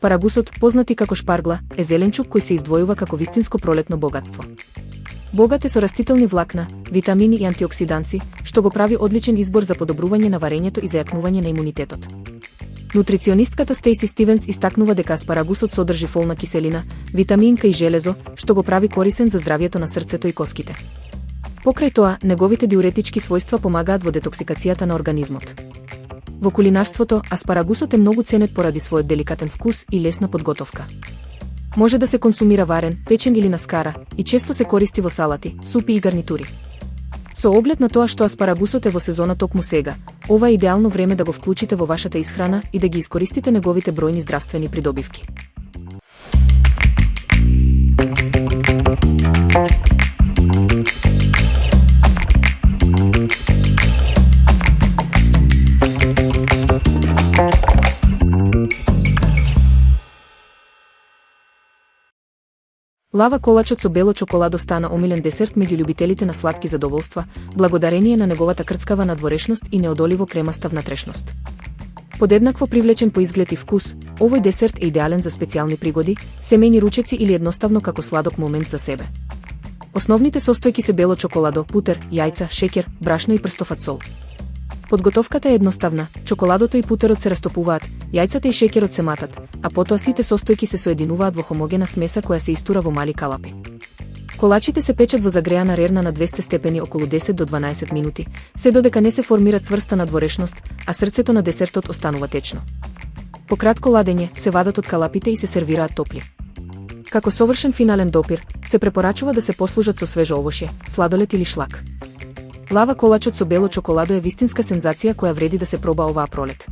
Аспарагусот, познат и како шпаргла, е зеленчук кој се издвојува како вистинско пролетно богатство. Богат е со растителни влакна, витамини и антиоксиданси, што го прави одличен избор за подобрување на варењето и зајакнување на имунитетот. Нутриционистката Стейси Стивенс истакнува дека аспарагусот содржи фолна киселина, витамин К и железо, што го прави корисен за здравието на срцето и коските. Покрај тоа, неговите диуретички својства помагаат во детоксикацијата на организмот. Во кулинарството, аспарагусот е многу ценет поради својот деликатен вкус и лесна подготовка. Може да се консумира варен, печен или на скара, и често се користи во салати, супи и гарнитури. Со оглед на тоа што аспарагусот е во сезона токму сега, ова е идеално време да го вклучите во вашата исхрана и да ги искористите неговите бројни здравствени придобивки. Лава колачот со бело чоколадо стана омилен десерт меѓу љубителите на сладки задоволства, благодарение на неговата крцкава надворешност и неодоливо кремаста внатрешност. Подеднакво привлечен по изглед и вкус, овој десерт е идеален за специјални пригоди, семејни ручеци или едноставно како сладок момент за себе. Основните состојки се бело чоколадо, путер, јајца, шеќер, брашно и прстоват сол. Подготовката е едноставна, чоколадото и путерот се растопуваат, јајцата и шеќерот се матат, а потоа сите состојки се соединуваат во хомогена смеса која се истура во мали калапи. Колачите се печат во загреана рерна на 200 степени околу 10 до 12 минути, се додека не се формира цврста надворешност, а срцето на десертот останува течно. По кратко ладење, се вадат од калапите и се сервираат топли. Како совршен финален допир, се препорачува да се послужат со свежо овошје, сладолед или шлак. Лава колачот со бело чоколадо е вистинска сензација која вреди да се проба оваа пролет.